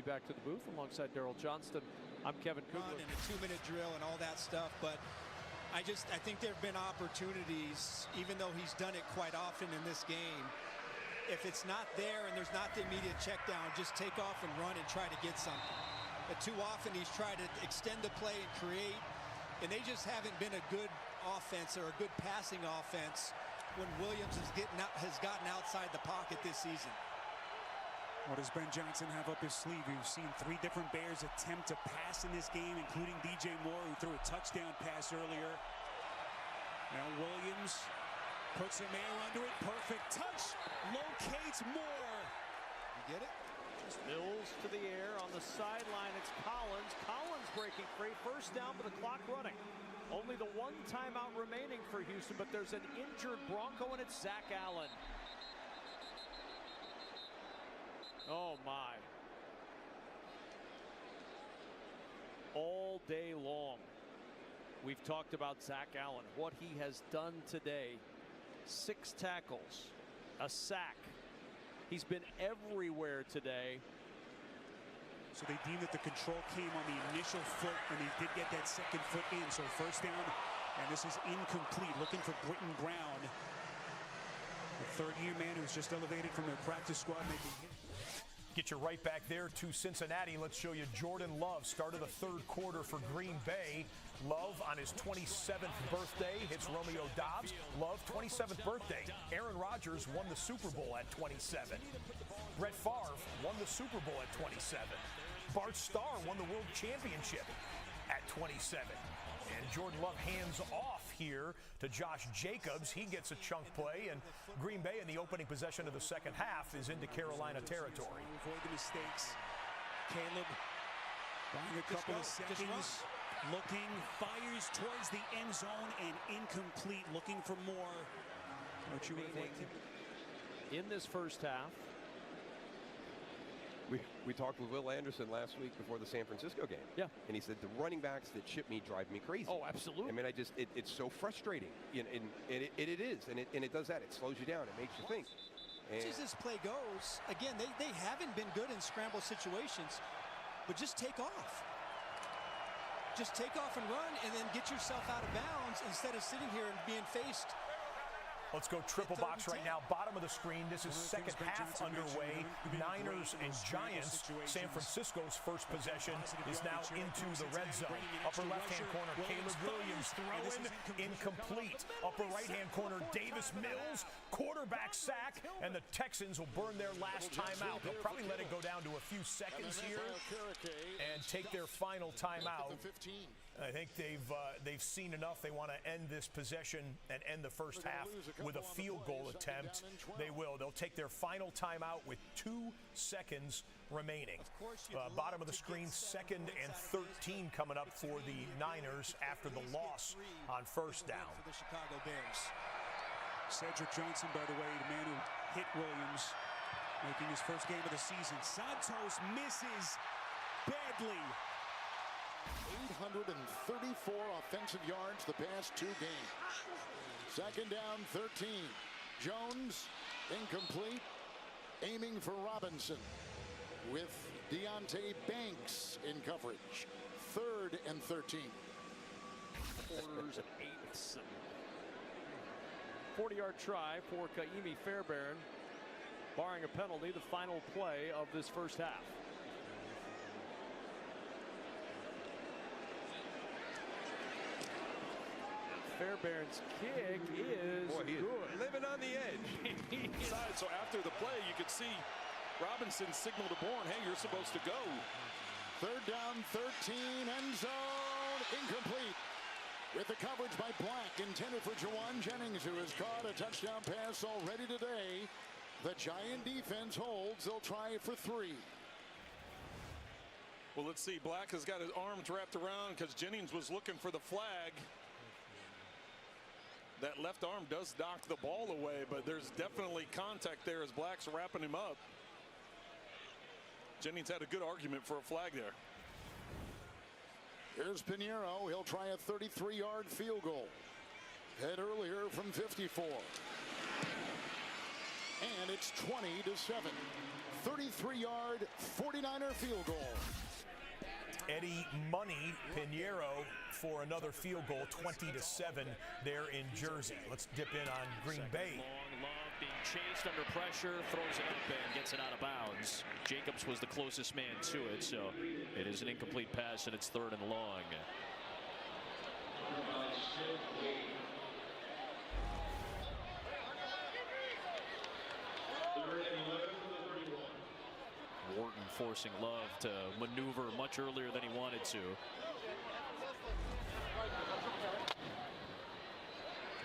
back to the booth alongside Daryl Johnston. I'm Kevin Kugler. And a 2-minute drill and all that stuff, but I think there have been opportunities, even though he's done it quite often in this game. If it's not there and there's not the immediate check down, just take off and run and try to get something. But too often he's tried to extend the play and create, and they just haven't been a good offense or a good passing offense when Williams has gotten outside the pocket this season. What does Ben Johnson have up his sleeve? We've seen 3 different Bears attempt to pass in this game, including DJ Moore, who threw a touchdown pass earlier. Now Williams puts some air under it. Perfect touch. Locates Moore. You get it? Mills to the air on the sideline. It's Collins. Collins breaking free. First down, but the clock running. Only the 1 timeout remaining for Houston, but there's an injured Bronco, and it's Zach Allen. Oh my. All day long, we've talked about Zach Allen, what he has done today. 6 tackles, a sack. He's been everywhere today. So they deemed that the control came on the initial foot, and he did get that second foot in. So first down, and this is incomplete. Looking for Britton Brown, the third-year man who's just elevated from their practice squad, making hits. Get you right back there to Cincinnati. Let's show you Jordan Love. Started the third quarter for Green Bay. Love on his 27th birthday hits Romeo Doubs. Love, 27th birthday. Aaron Rodgers won the Super Bowl at 27. Brett Favre won the Super Bowl at 27. Bart Starr won the World Championship at 27. And Jordan Love hands off here to Josh Jacobs. He gets a chunk play, and Green Bay in the opening possession of the second half is into Carolina territory. Avoid the mistakes. Caleb buying a couple of seconds, looking, fires towards the end zone, and incomplete, looking for more. What you would like in this first half. We talked with Will Anderson last week before the San Francisco game. Yeah. And he said the running backs that chip me drive me crazy. Oh, absolutely. I mean, it's so frustrating. And it is. And it does that. It slows you down. It makes you think. As this play goes, again, they haven't been good in scramble situations, but just take off. Just take off and run, and then get yourself out of bounds instead of sitting here and being faced. Let's go triple box right now. Bottom of the screen. This is second half underway. Niners and Giants. San Francisco's first possession is now into the red zone. Upper left-hand corner, Caleb Williams throwing incomplete. Upper right-hand corner, Davis Mills. Quarterback sack, and the Texans will burn their last timeout. They'll probably let it go down to a few seconds here and take their final timeout. I think they've seen enough. They want to end this possession and end the first half with a field goal attempt. They will. They'll take their final timeout with 2 seconds remaining. Bottom of the screen, 2nd and 13 coming up for the Niners after the loss on first down. For the Chicago Bears. Cedric Johnson, by the way, the man who hit Williams, making his first game of the season. Santos misses badly. 834 offensive yards the past 2 games. 2nd down, 13. Jones, incomplete. Aiming for Robinson with Deonte Banks in coverage. 3rd and 13. Quarters and 8ths. 40-yard try for Kaimi Fairbairn, barring a penalty, the final play of this first half. Fairbairn's kick is good. Living on the edge. So after the play, you could see Robinson signal to Bourne, hey, you're supposed to go. 3rd down, 13, end zone, incomplete. With the coverage by Black, intended for Jawan Jennings, who has caught a touchdown pass already today. The Giant defense holds. They'll try it for 3. Well, let's see. Black has got his arms wrapped around because Jennings was looking for the flag. That left arm does knock the ball away, but there's definitely contact there as Black's wrapping him up. Jennings had a good argument for a flag there. Here's Pinheiro. He'll try a 33-yard field goal. Head earlier from 54. and it's 20-7. 33-yard 49er field goal. Eddie Money Pinheiro for another field goal, 20-7 there in Jersey. Let's dip in on Green Bay. Long Love being chased under pressure, throws it up and gets it out of bounds. Jacobs was the closest man to it, so it is an incomplete pass and it's 3rd and long. Wharton forcing Love to maneuver much earlier than he wanted to. One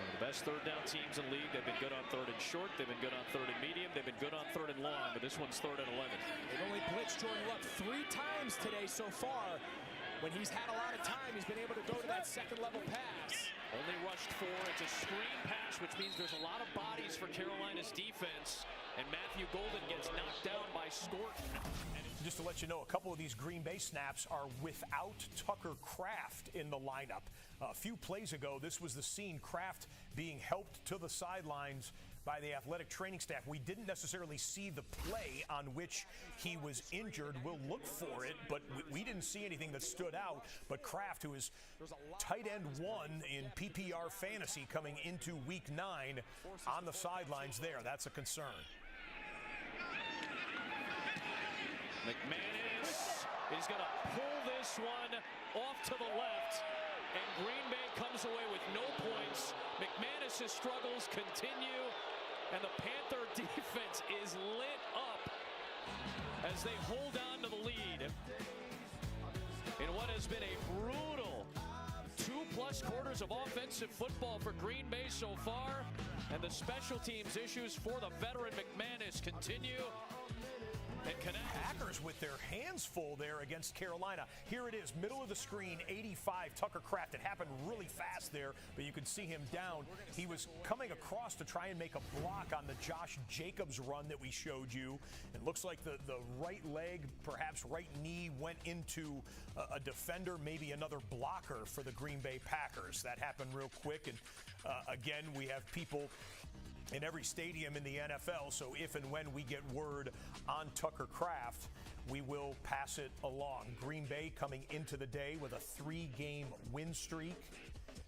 of the best 3rd down teams in the league. They've been good on 3rd and short. They've been good on 3rd and medium. They've been good on 3rd and long, but this one's 3rd and 11. They've only blitzed Jordan Love 3 times today so far. When he's had a lot of time, he's been able to go to that 2nd level pass. Only rushed 4. It's a screen pass, which means there's a lot of bodies for Carolina's defense. And Matthew Golden gets knocked down by Scorton. Just to let you know, a couple of these Green Bay snaps are without Tucker Kraft in the lineup. A few plays ago, this was the scene, Kraft being helped to the sidelines by the athletic training staff. We didn't necessarily see the play on which he was injured. We'll look for it, but we didn't see anything that stood out. But Kraft, who is tight end 1 in PPR fantasy coming into week 9, on the sidelines there. That's a concern. McManus is going to pull this one off to the left, and Green Bay comes away with no points. McManus' struggles continue, and the Panther defense is lit up as they hold on to the lead in what has been a brutal 2+ quarters of offensive football for Green Bay so far, and the special teams issues for the veteran McManus continue. And Packers with their hands full there against Carolina. Here it is, middle of the screen, 85, Tucker Kraft. It happened really fast there, but you can see him down. He was coming across to try and make a block on the Josh Jacobs run that we showed you. It looks like the right leg, perhaps right knee, went into a defender, maybe another blocker for the Green Bay Packers. That happened real quick, and again, we have people in every stadium in the NFL, so if and when we get word on Tucker Kraft, we will pass it along. Green Bay coming into the day with a 3-game win streak.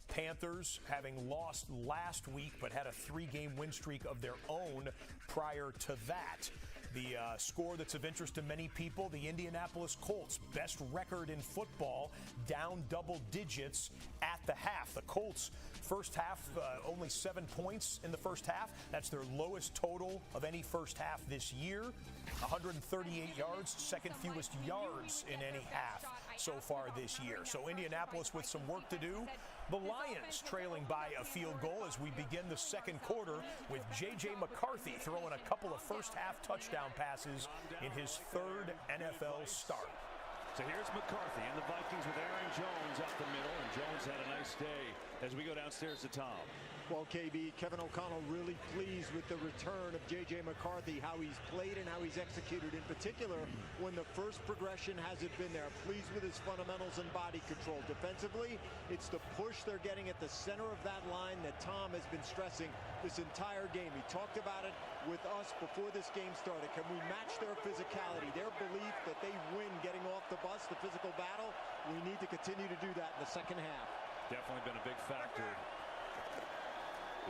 Panthers having lost last week but had a 3-game win streak of their own prior to that. The score that's of interest to many people, the Indianapolis Colts, best record in football, down double digits at the half. The Colts, first half, only 7 points in the first half. That's their lowest total of any first half this year. 138 yards, second fewest yards in any half so far this year. So Indianapolis with some work to do. The Lions trailing by a field goal as we begin the second quarter with J.J. McCarthy throwing a couple of first-half touchdown passes in his 3rd NFL start. So here's McCarthy and the Vikings with Aaron Jones out the middle, and Jones had a nice day as we go downstairs to Tom. Well, KB, Kevin O'Connell really pleased with the return of J.J. McCarthy, how he's played and how he's executed, in particular when the first progression hasn't been there. Pleased with his fundamentals and body control. Defensively, it's the push they're getting at the center of that line that Tom has been stressing this entire game. He talked about it with us before this game started. Can we match their physicality, their belief that they win getting off the bus, the physical battle? We need to continue to do that in the second half. Definitely been a big factor.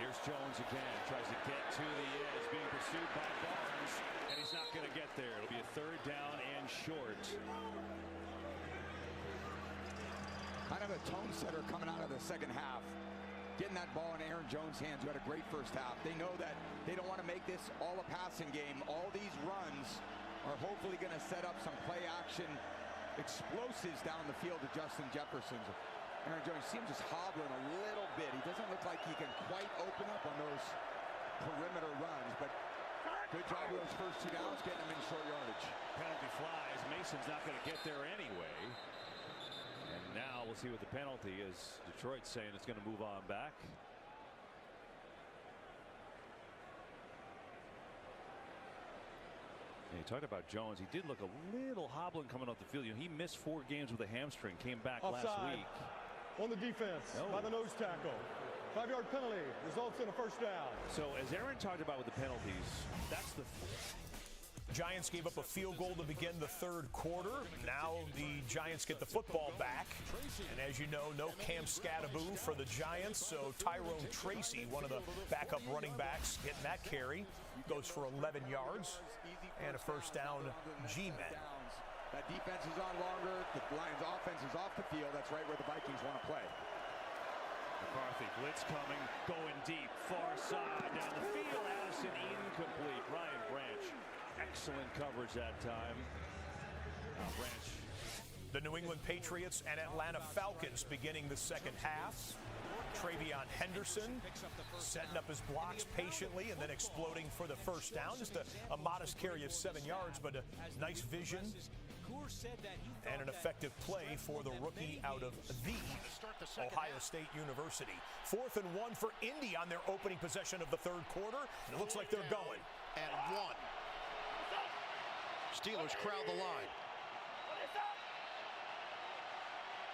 Here's Jones again, tries to get to the edge, being pursued by Barnes, and he's not going to get there. It'll be a 3rd down and short. Kind of a tone setter coming out of the second half. Getting that ball in Aaron Jones' hands, who had a great first half. They know that they don't want to make this all a passing game. All these runs are hopefully going to set up some play action explosives down the field to Justin Jefferson. Aaron Jones seems just hobbling a little bit. He doesn't look like he can quite open up on those perimeter runs, but good job with those first 2 downs, getting them in short yardage. Penalty flies. Mason's not going to get there anyway. And now we'll see what the penalty is. Detroit's saying it's going to move on back. And you talked about Jones. He did look a little hobbling coming off the field. You know, he missed 4 games with a hamstring, came back last week. On the defense by the nose tackle. 5-yard penalty results in a first down. So as Aaron talked about with the penalties, that's the Giants gave up a field goal to begin the third quarter. Now the Giants get the football back. And as you know, no Cam Skattebo for the Giants. So Tyrone Tracy, one of the backup running backs, getting that carry. Goes for 11 yards and a first down G-Men. That defense is on longer. The Lions offense is off the field. That's right where the Vikings want to play. McCarthy, blitz coming, going deep, far side, down the field. Addison incomplete. Ryan Branch, excellent coverage that time. Branch. The New England Patriots and Atlanta Falcons beginning the second half. Travion Henderson setting up his blocks patiently and then exploding for the first down. Just a modest carry of 7 yards, but a nice vision and an effective play for the rookie out of the Ohio State University. 4th and 1 for Indy on their opening possession of the third quarter. And it looks like they're going. And 1. Steelers crowd the line.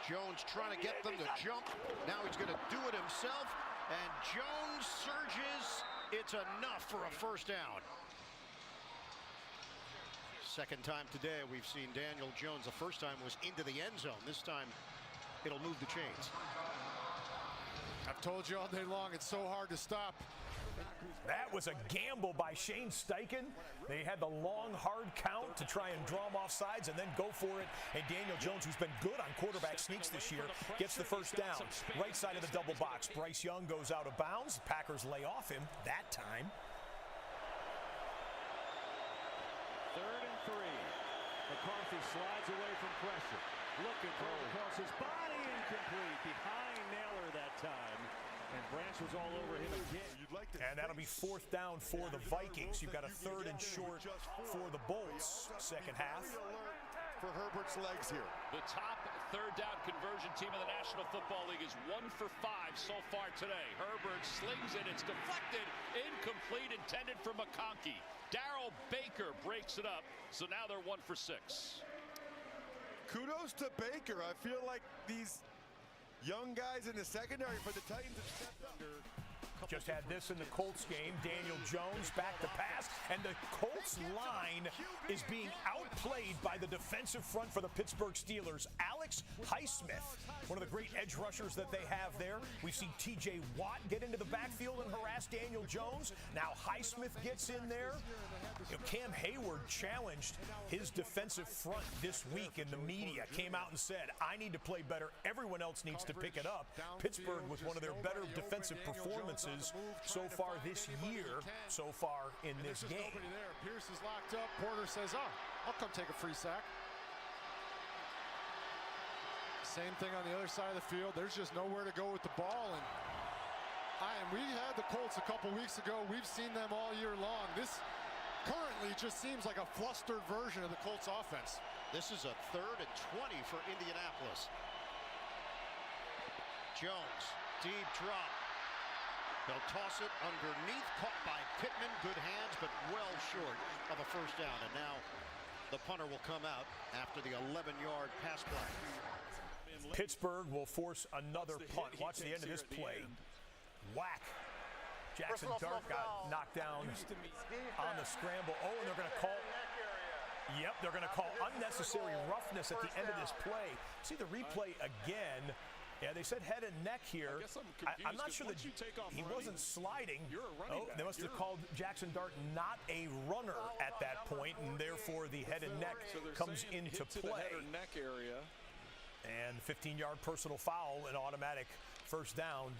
Jones trying to get them to jump. Now he's going to do it himself. And Jones surges. It's enough for a first down. Second time today we've seen Daniel Jones. The first time was into the end zone. This time it'll move the chains. I've told you all day long, it's so hard to stop. That was a gamble by Shane Steichen. They had the long, hard count to try and draw him off sides and then go for it. And Daniel Jones, who's been good on quarterback sneaks this year, gets the first down. Right side of the double box. Bryce Young goes out of bounds. The Packers lay off him that time. 3rd and 3. McCarthy slides away from pressure. Looking for across his body, incomplete. Behind Naylor that time. And Branch was all over him again. And that'll be 4th down for the Vikings. You've got a 3rd and short for the Bolts. Second half. For Herbert's legs here. The top 3rd down conversion team in the National Football League is 1 for 5 so far today. Herbert slings it. It's deflected. Incomplete. Intended for McConkey. Darrell Baker breaks it up. So now they're 1 for 6. Kudos to Baker. I feel like these young guys in the secondary for the Titans have stepped up. Just had this in the Colts game. Daniel Jones back to pass. And the Colts line is being outplayed by the defensive front for the Pittsburgh Steelers. Alex Highsmith, one of the great edge rushers that they have there. We've seen T.J. Watt get into the backfield and harass Daniel Jones. Now Highsmith gets in there. Cam Hayward challenged his defensive front this week in the media. Came out and said, I need to play better. Everyone else needs to pick it up. Pittsburgh with one of their better defensive performances so far this year, so far in this game. Pierce is locked up. Porter says, I'll come take a free sack. Same thing on the other side of the field. There's just nowhere to go with the ball. And we had the Colts a couple weeks ago. We've seen them all year long. This currently just seems like a flustered version of the Colts offense. This is a 3rd and 20 for Indianapolis. Jones, deep drop. They'll toss it underneath, caught by Pittman. Good hands, but well short of a first down. And now the punter will come out after the 11-yard pass play. Pittsburgh will force another punt. Watch the end of this play. Whack. Jackson Dart got knocked down on the scramble. Oh, and they're going to call. Yep, they're going to call unnecessary roughness at the end of this play. See the replay again. Yeah, they said head and neck here. I'm not sure that he wasn't sliding. Oh, they must have called Jackson Dart not a runner at that point, and therefore the head and neck comes into play. And 15-yard personal foul, an automatic first down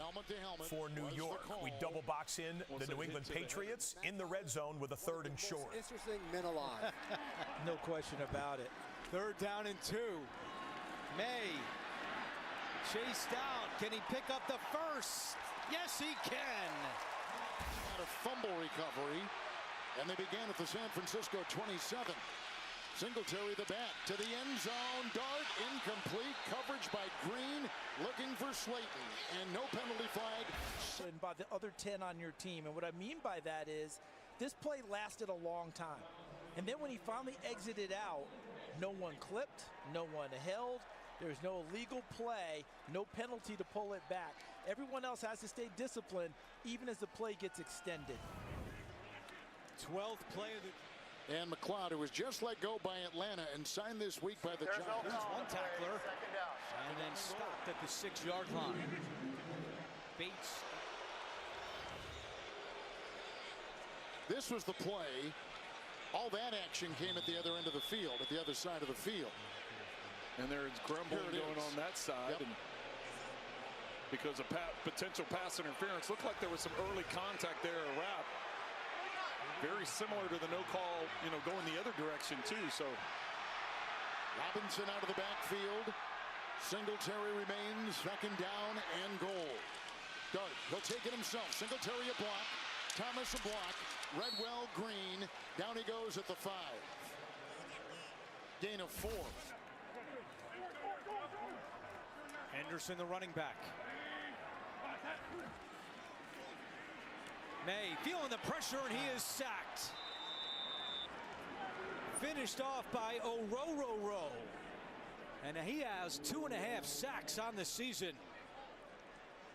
for New York. We double box in the New England Patriots in the red zone with a 3rd and short. Interesting Minalon. No question about it. 3rd down and 2. May. Chased out. Can he pick up the first? Yes, he can. A fumble recovery. And they began at the San Francisco 27. Singletary the back to the end zone. Dart incomplete. Coverage by Green. Looking for Slayton. And no penalty flag. And by the other 10 on your team. And what I mean by that is this play lasted a long time. And then when he finally exited out, no one clipped, no one held. There's no illegal play, no penalty to pull it back. Everyone else has to stay disciplined, even as the play gets extended. 12th play of the... And McLeod, who was just let go by Atlanta and signed this week by the Giants. There's one tackler, and then stopped at the 6-yard line. Bates. This was the play. All that action came at the other end of the field, at the other side of the field. And there's grumbling going on that side. And because of potential pass interference, looked like there was some early contact there, a wrap. Very similar to the no call, going the other direction too. So Robinson out of the backfield. Singletary remains, second down and goal. Dart, he'll take it himself. Singletary a block. Thomas a block. Redwell, Green. Down he goes at the 5. Gain of 4. Henderson, the running back. May feeling the pressure, and he is sacked. Finished off by Orororo. And he has 2.5 sacks on the season.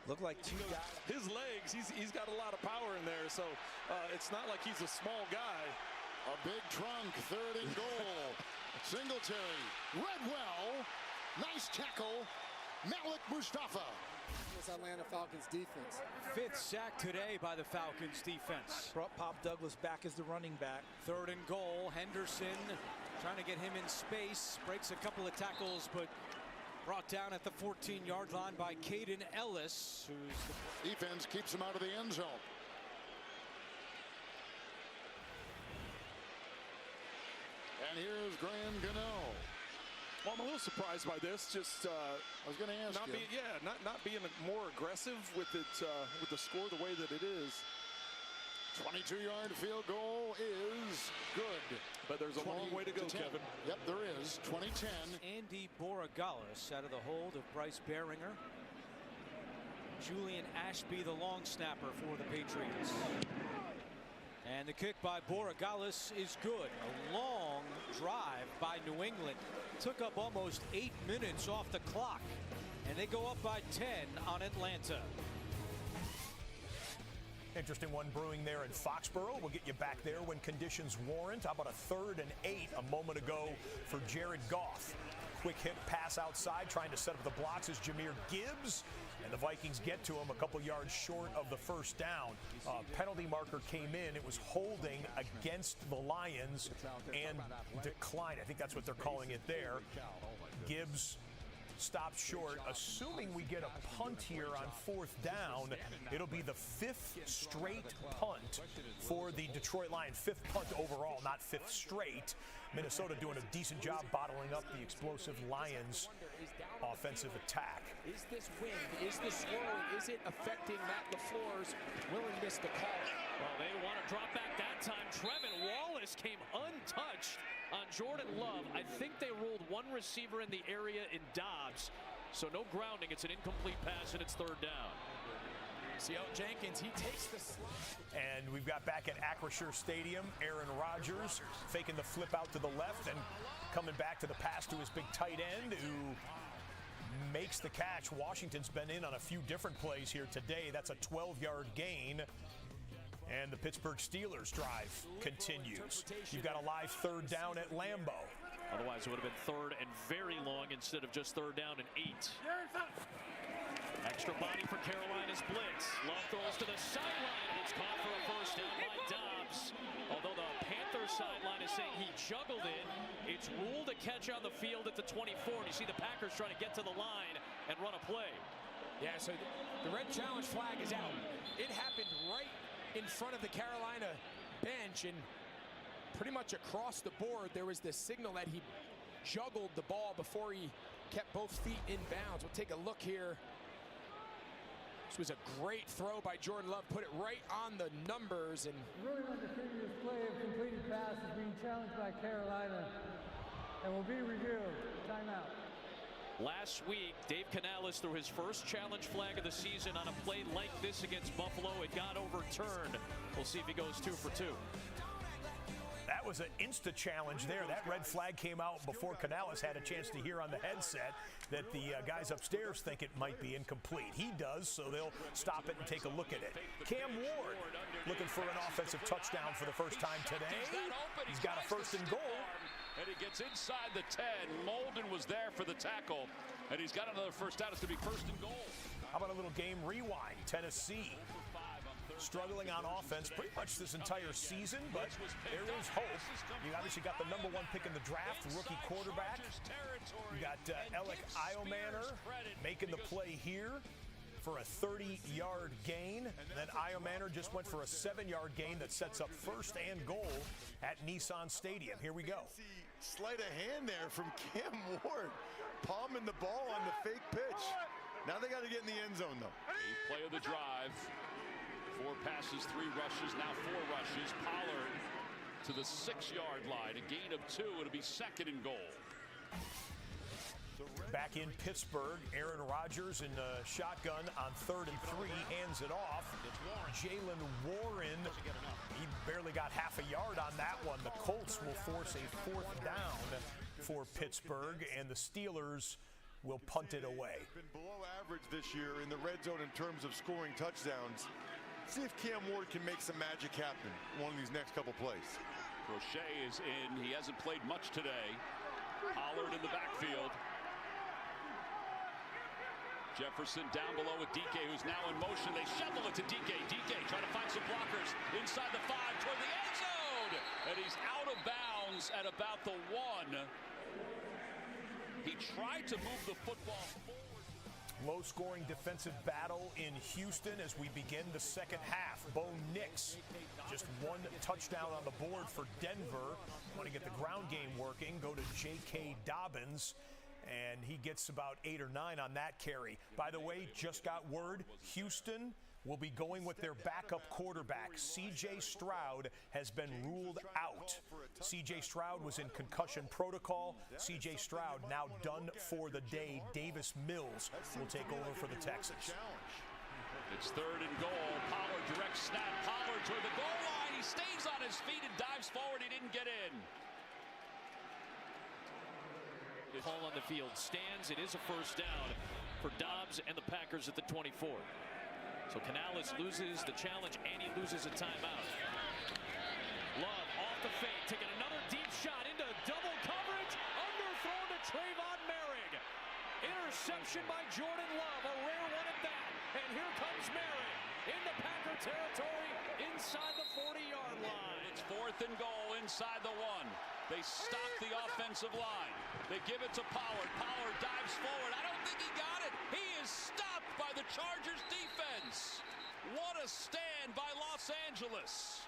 Look like 2 guys. His legs, he's got a lot of power in there, so it's not like he's a small guy. A big trunk, 3rd and goal. Singletary, Redwell, nice tackle. Malik Mustafa. This Atlanta Falcons defense. 5th sack today by the Falcons defense. Brought Pop Douglas back as the running back. 3rd and goal. Henderson trying to get him in space. Breaks a couple of tackles, but brought down at the 14-yard line by Caden Ellis, who's defense keeps him out of the end zone. And here's Graham Gano. Well, I'm a little surprised by this. Just I was going to ask you. Not being more aggressive with it with the score the way that it is. 22-yard field goal is good. But there's a long way to go, Kevin. Yep, there is. 20-10. Andy Borregales out of the hold of Bryce Behringer. Julian Ashby, the long snapper for the Patriots. And the kick by Borregales is good. A long drive by New England. Took up almost 8 minutes off the clock. And they go up by 10 on Atlanta. Interesting one brewing there in Foxborough. We'll get you back there when conditions warrant. How about a 3rd and 8 a moment ago for Jared Goff? Quick hit pass outside, trying to set up the blocks is Jahmyr Gibbs. And the Vikings get to him a couple yards short of the 1st down. Penalty marker came in. It was holding against the Lions and decline. I think that's what they're calling it there. Gibbs stopped short. Assuming we get a punt here on 4th down, it'll be the 5th straight punt for the Detroit Lions. 5th punt overall, not 5th straight. Minnesota doing a decent job bottling up the explosive Lions offensive attack. Is this wind, is this swirling, is it affecting Matt LaFleur's willingness to call it? Well, they want to drop back that time. Trevin Wallace came untouched on Jordan Love. I think they ruled one receiver in the area in Dobbs. So no grounding. It's an incomplete pass, and it's 3rd down. See how Jenkins, he takes the slide. And we've got back at Acrisure Stadium, Aaron Rodgers faking the flip out to the left and coming back to the pass to his big tight end who makes the catch. Washington's been in on a few different plays here today. That's a 12-yard gain. And the Pittsburgh Steelers drive continues. You've got a live 3rd down at Lambeau. Otherwise, it would have been 3rd and very long instead of just 3rd down and 8. Extra body for Carolina's blitz. Love throws to the sideline, and it's caught for a 1st down by Dobbs. Although the Panthers sideline is saying he juggled it, it's ruled a catch on the field at the 24. And you see the Packers trying to get to the line and run a play. Yeah, so the red challenge flag is out. It happened right in front of the Carolina bench, and pretty much across the board there was this signal that he juggled the ball before he kept both feet in bounds. We'll take a look here. This was a great throw by Jordan Love, put it right on the numbers. And ruling on the previous play of completed pass is being challenged by Carolina and will be reviewed. Timeout. Last week, Dave Canales threw his first challenge flag of the season on a play like this against Buffalo. It got overturned. We'll see if he goes 2 for 2. That That was an insta-challenge there. That red flag came out before Canales had a chance to hear on the headset that the guys upstairs think it might be incomplete. He does, so they'll stop it and take a look at it. Cam Ward looking for an offensive touchdown for the first time today. He's got a first and goal. And he gets inside the 10. Molden was there for the tackle, and he's got another first down. It's going to be first and goal. How about a little game rewind? Tennessee struggling on offense pretty much this entire season, but there is hope. You obviously got the #1 pick in the draft, rookie quarterback. You got Alec Iomanner making the play here for a 30-yard gain. And then Iomanner just went for a 7-yard gain that sets up first and goal at Nissan Stadium. Here we go. Sleight of hand there from Cam Ward, palming the ball on the fake pitch. Now they got to get in the end zone, though. 8th play of the drive. 4 passes, 3 rushes, now 4 rushes. Pollard to the 6-yard line. A gain of 2. It'll be second and goal. Back in Pittsburgh, Aaron Rodgers in shotgun on 3rd and 3, hands it off. Jaylen Warren, he barely got half a yard on that one. The Colts will force a 4th down for Pittsburgh, and the Steelers will punt it away. Been below average this year in the red zone in terms of scoring touchdowns. See if Cam Ward can make some magic happen one of these next couple plays. Crochet is in. He hasn't played much today. Pollard in the backfield. Jefferson down below with DK, who's now in motion. They shovel it to DK. DK trying to find some blockers inside the 5 toward the end zone. And he's out of bounds at about the 1. He tried to move the football forward. Low-scoring defensive battle in Houston as we begin the second half. Bo Nix, just 1 touchdown on the board for Denver. Want to get the ground game working, go to J.K. Dobbins, and he gets about 8 or 9 on that carry. By the way, just got word, Houston will be going with their backup quarterback. C.J. Stroud has been ruled out. C.J. Stroud was in concussion protocol. C.J. Stroud now done for the day. Davis Mills will take over for the Texans. It's 3rd and goal. Pollard direct snap. Pollard toward the goal line. He stays on his feet and dives forward. He didn't get in. Call on the field stands. It is a first down for Dobbs and the Packers at the 24. So Canales loses the challenge and he loses a timeout. Love off the fake, taking another deep shot into double coverage. Underthrown to Trayvon Merrick. Interception by Jordan Love, a rare one at that. And here comes Merrick into Packer territory inside the 40-yard line. It's 4th and goal inside the 1. They stop the offensive line. They give it to Pollard. Pollard dives forward. I don't think he got it. He is stopped by the Chargers defense. What a stand by Los Angeles.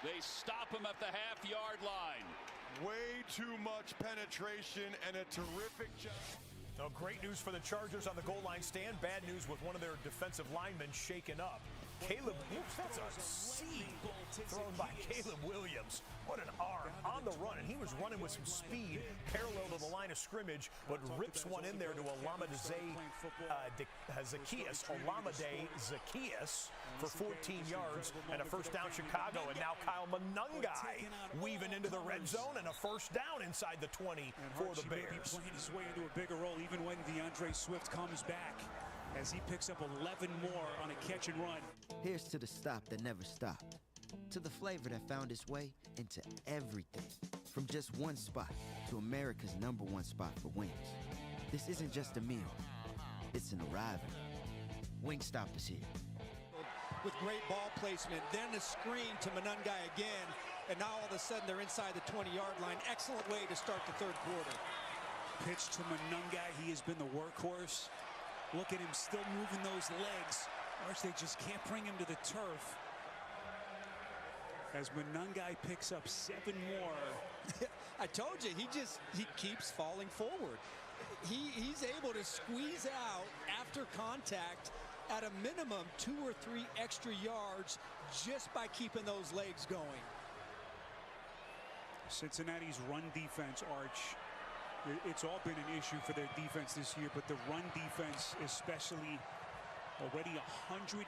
They stop him at the half-yard line. Way too much penetration and a terrific job. Oh, great news for the Chargers on the goal line stand. Bad news with one of their defensive linemen shaken up. Caleb, that's a seed thrown by Caleb Williams. What an arm on the run, and he was running with some speed parallel to the line of scrimmage, but rips one in there to Olamide Zaccheaus for 14 yards and a first down Chicago, and now Kyle Monangai weaving into the red zone and a first down inside the 20 for the Bears. Playing his way into a bigger role even when DeAndre Swift comes back, as he picks up 11 more on a catch and run. Here's to the stop that never stopped, to the flavor that found its way into everything, from just one spot to America's #1 spot for wings. This isn't just a meal, it's an arrival. Wingstop is here. With great ball placement, then a screen to Monangai again, and now all of a sudden they're inside the 20-yard line. Excellent way to start the 3rd quarter. Pitch to Monangai, he has been the workhorse. Look at him still moving those legs. Arch, they just can't bring him to the turf. As Monangai picks up 7 more. I told you, he keeps falling forward. He's able to squeeze out after contact at a minimum 2 or 3 extra yards just by keeping those legs going. Cincinnati's run defense, Arch, It's all been an issue for their defense this year, but the run defense especially, already 157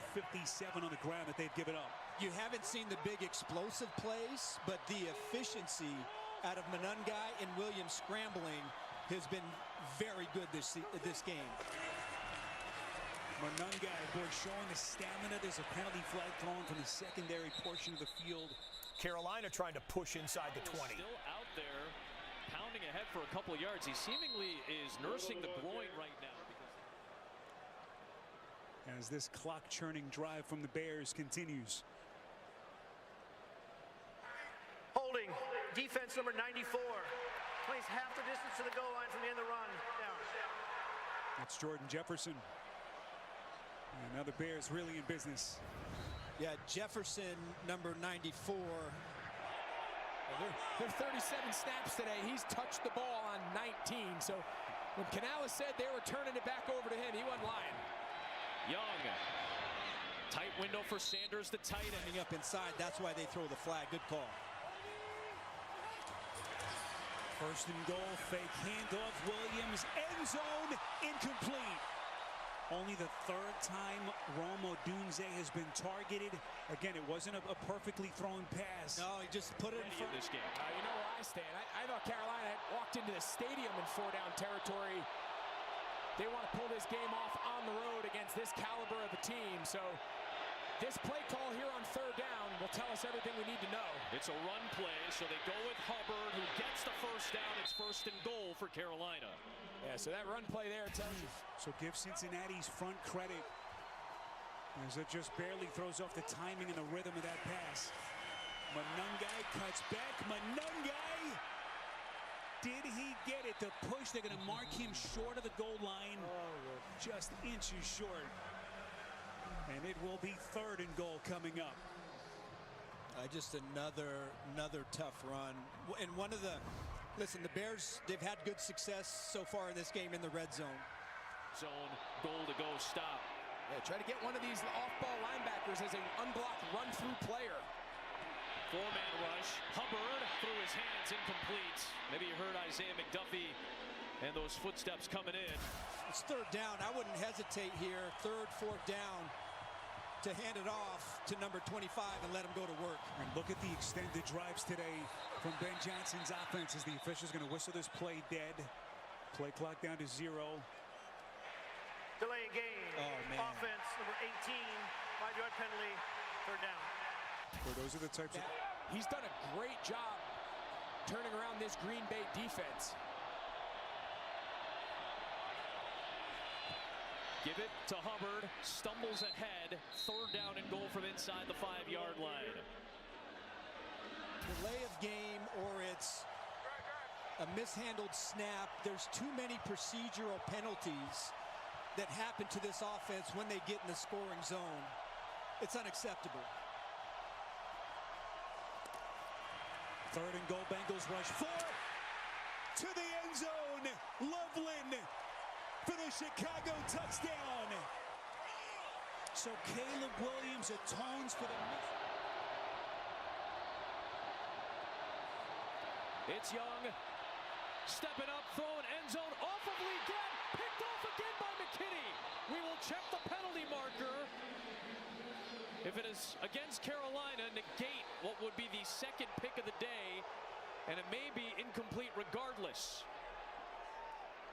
on the ground that they've given up. You haven't seen the big explosive plays, but the efficiency out of Monangai and Williams scrambling has been very good this game. Monangai, boy, showing the stamina. There's a penalty flag thrown from the secondary portion of the field. Carolina trying to push inside the 20. Still out there, pounding ahead for a couple of yards. He seemingly is nursing the groin right now. As this clock-churning drive from the Bears continues. Holding, defense number 94. Plays half the distance to the goal line from the end of the run. Down. That's Jordan Jefferson. And now the Bears really in business. Yeah, Jefferson, number 94. They're 37 snaps today. He's touched the ball on 19. So when Canales said they were turning it back over to him, he wasn't lying. Young. Tight window for Sanders, the tight end. Ending up inside, that's why they throw the flag. Good call. First and goal, fake handoff, Williams, end zone, incomplete. Only the third time Rome Odunze has been targeted. Again, it wasn't a perfectly thrown pass. No, he just put it in front. This game. You know where I stand. I thought Carolina had walked into the stadium in 4-down territory. They want to pull this game off on the road against this caliber of a team. So this play call here on third down will tell us everything we need to know. It's a run play, so they go with Hubbard, who gets the first down. It's first and goal for Carolina. Yeah, so that run play there tells you. So give Cincinnati's front credit, as it just barely throws off the timing and the rhythm of that pass. Monangai cuts back. Monangai! Did he get it? The push, they're going to mark him short of the goal line. Just inches short. And it will be third and goal coming up. Just another tough run. And one of the, listen, the Bears, they've had good success so far in this game in the red zone. Zone, goal to go, stop. Yeah, try to get one of these off-ball linebackers as an unblocked run-through player. Four-man rush. Hubbard through his hands, incomplete. Maybe you heard Isaiah McDuffie and those footsteps coming in. It's third down. I wouldn't hesitate here. Third, fourth down to hand it off to number 25 and let him go to work. And look at the extended drives today from Ben Johnson's offense as the official's going to whistle this play dead. Play clock down to 0. Delay game. Oh, man. Offense number 18. 5-yard penalty. Third down. Well, those are the types of... He's done a great job turning around this Green Bay defense. Give it to Hubbard, stumbles ahead, third down and goal from inside the 5-yard line. Delay of game, or it's a mishandled snap. There's too many procedural penalties that happen to this offense when they get in the scoring zone. It's unacceptable. Third and goal, Bengals rush 4 to the end zone. Loveland for the Chicago touchdown. So Caleb Williams atones for the... It's Young, stepping up, throwing end zone, off of Lee Glenn, picked off again by McKinney. We will check the penalty marker. If it is against Carolina, negate what would be the second pick of the day, and it may be incomplete regardless.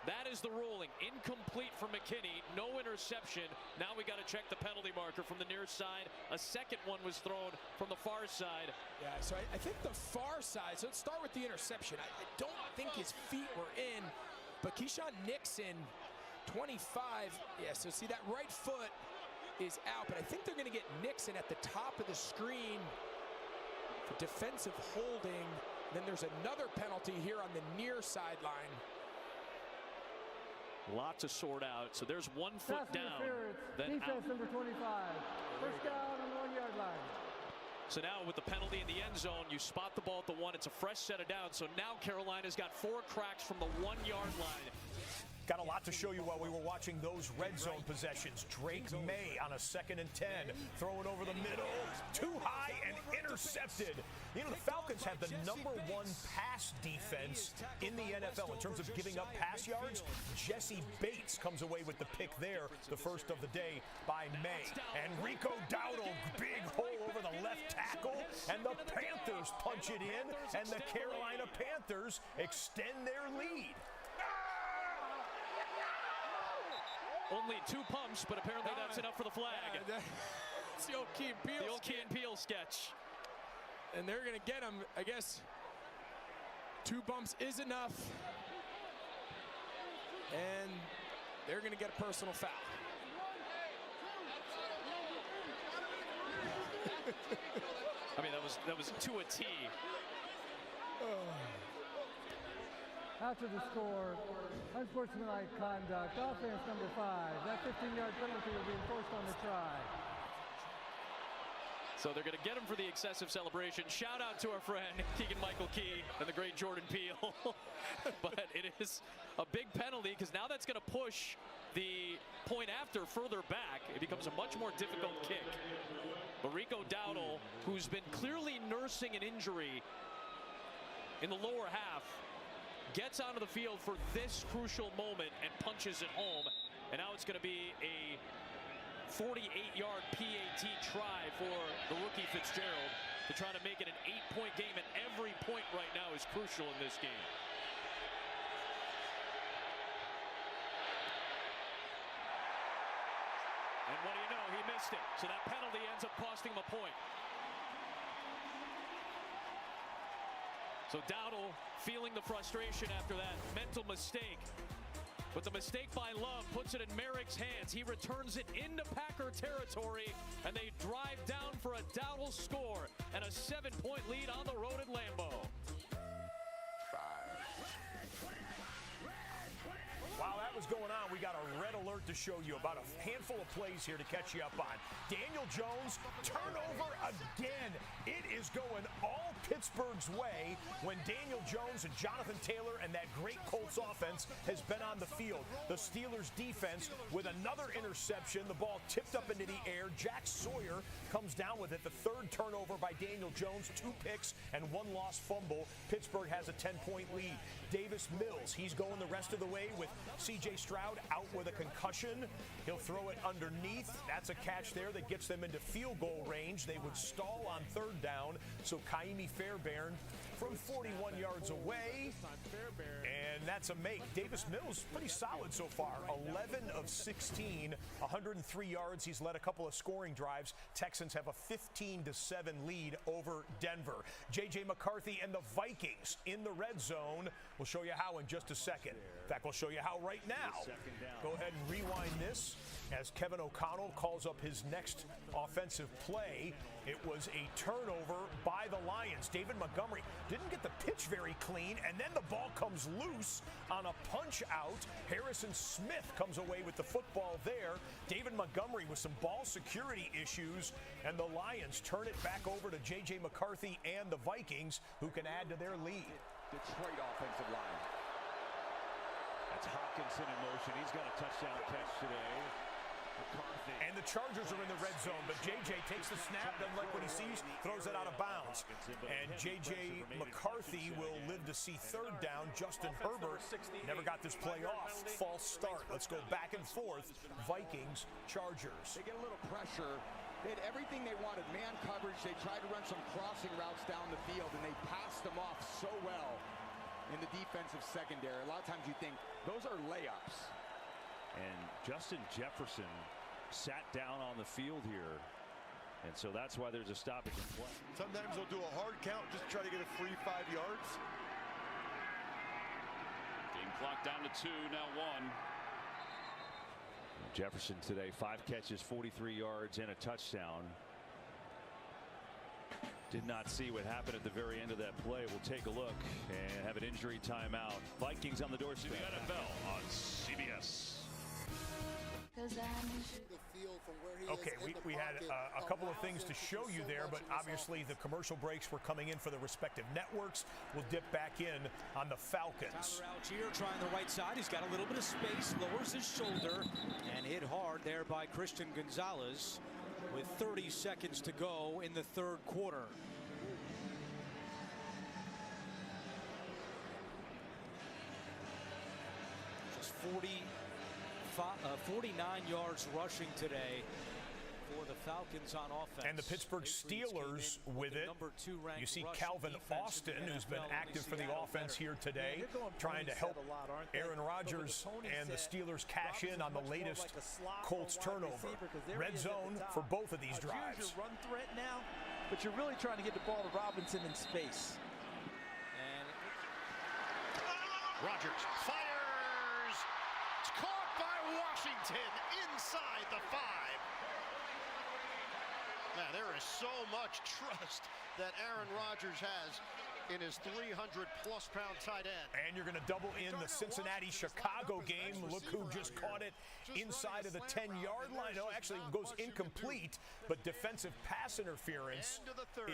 That is the ruling. Incomplete for McKinney. No interception. Now we got to check the penalty marker from the near side. A second one was thrown from the far side. Yeah, so I think the far side, so let's start with the interception. I don't think his feet were in, but Keyshawn Nixon, 25. Yeah, so see that right foot is out, but I think they're going to get Nixon at the top of the screen for defensive holding. Then there's another penalty here on the near sideline. Lot to sort out. So there's 1 foot down. Then defense number 25. First down on the 1-yard line. So now with the penalty in the end zone, you spot the ball at the 1. It's a fresh set of downs. So now Carolina's got 4 cracks from the 1-yard line. Got a lot to show you while we were watching those red zone possessions. Drake May on a 2nd and 10, throwing over the middle, too high and intercepted. You know, the Falcons have the #1 pass defense in the NFL in terms of giving up pass yards. Jesse Bates comes away with the pick there, the first of the day by May. And Rico Dowdle, big hole over the left tackle, and the Panthers punch it in, and the Carolina Panthers extend their lead. Only 2 pumps, but apparently that's enough for the flag. It's the old Key and Peele. The old Key and Peele sketch. And they're going to get him, I guess. 2 bumps is enough. And they're going to get a personal foul. I mean, that was to a T. After the score, unsportsmanlike conduct, offense number 5. That 15-yard penalty will be enforced on the try. So they're going to get him for the excessive celebration. Shout out to our friend Keegan-Michael Key and the great Jordan Peele. But it is a big penalty because now that's going to push the point after further back. It becomes a much more difficult kick. But Rico Dowdle, who's been clearly nursing an injury in the lower half, gets onto the field for this crucial moment and punches it home. And now it's going to be a 48-yard PAT try for the rookie Fitzgerald to try to make it an 8-point game, and every point right now is crucial in this game. And what do you know? He missed it. So that penalty ends up costing him a point. So Dowdle feeling the frustration after that mental mistake. But the mistake by Love puts it in Merrick's hands. He returns it into Packer territory, and they drive down for a Dowdle score and a 7-point lead on the road at Lambeau. While that was going on, we got a red alert to show you about a handful of plays here to catch you up on. Daniel Jones, turnover again. It is going all Pittsburgh's way when Daniel Jones and Jonathan Taylor and that great Colts offense has been on the field. The Steelers defense with another interception. The ball tipped up into the air. Jack Sawyer comes down with it. The 3rd turnover by Daniel Jones, 2 picks and 1 lost fumble. Pittsburgh has a 10-point lead. Davis Mills, he's going the rest of the way with C.J. Stroud out with a concussion. He'll throw it underneath. That's a catch there that gets them into field goal range. They would stall on 3rd down. So Kaimi Fairbairn from 41 yards away. And that's a make. Davis Mills, pretty solid so far. 11 of 16, 103 yards. He's led a couple of scoring drives. Texans have a 15-7 lead over Denver. J.J. McCarthy and the Vikings in the red zone. We'll show you how in just a second. In fact, we'll show you how right now. Go ahead and rewind this as Kevin O'Connell calls up his next offensive play. It was a turnover by the Lions. David Montgomery didn't get the pitch very clean, and then the ball comes loose on a punch out. Harrison Smith comes away with the football there. David Montgomery with some ball security issues, and the Lions turn it back over to J.J. McCarthy and the Vikings, who can add to their lead. Detroit offensive line. That's Hockenson in motion. He's got a touchdown catch today. McCarthy. And the Chargers are in the red zone, but J.J. takes the snap, doesn't like what he sees, throws it out of bounds. And J.J. McCarthy will live to see 3rd down. Justin Herbert never got this play off. False start. Let's go back and forth. Vikings, Chargers. They get a little pressure. They had everything they wanted. Man coverage. They tried to run some crossing routes down the field, and they passed them off so well in the defensive secondary. A lot of times you think those are layups. And Justin Jefferson sat down on the field here. And so that's why there's a stoppage in play. Sometimes they'll do a hard count just to try to get a free 5 yards. Game clock down to 2, now 1. Jefferson today, 5 catches, 43 yards, and a touchdown. Did not see what happened at the very end of that play. We'll take a look and have an injury timeout. Vikings on the doorstep. The NFL on CBS. Okay, we had a couple of things to show you there, but obviously the commercial breaks were coming in for the respective networks. We'll dip back in on the Falcons. Tyler Algier trying the right side. He's got a little bit of space, lowers his shoulder, and hit hard there by Christian Gonzalez with 30 seconds to go in the third quarter. Just 49 yards rushing today for the Falcons on offense. And the Pittsburgh Steelers with it. You see Calvin Austin, who's been active for the offense here today, trying to help Aaron Rodgers and the Steelers cash in on the latest Colts turnover. Red zone for both of these drives. Run threat now, but you're really trying to get the ball to Robinson in space. And Rodgers fires. It's caught by Washington inside the 5. Man, there is so much trust that Aaron Rodgers has in his 300-plus-pound tight end. And you're going to double in the Cincinnati-Chicago game. Look who just caught it inside of the 10-yard line. No, actually it goes incomplete, but defensive pass interference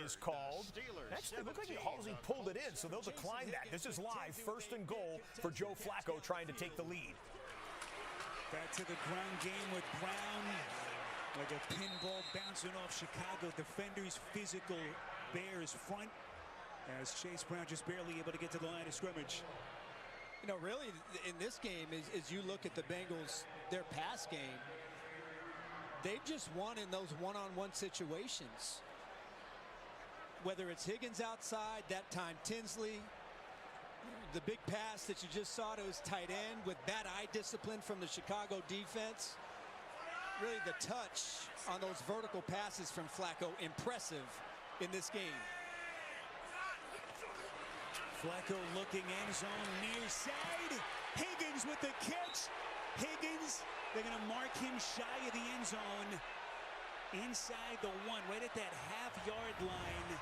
is called. Actually, it looked like Halsey pulled it in, so they'll decline that. This is live, 1st and goal for Joe Flacco trying to take the lead. Back to the ground game with Brown. Like a pinball bouncing off Chicago defenders, physical Bears front, as Chase Brown just barely able to get to the line of scrimmage. You know, really, in this game, as you look at the Bengals, their pass game, they've just won in those one-on-one situations. Whether it's Higgins outside, that time Tinsley, the big pass that you just saw to his tight end with bad eye discipline from the Chicago defense. Really, the touch on those vertical passes from Flacco, impressive in this game. Flacco looking end zone near side. Higgins with the catch. Higgins, they're going to mark him shy of the end zone. Inside the 1, right at that half-yard line.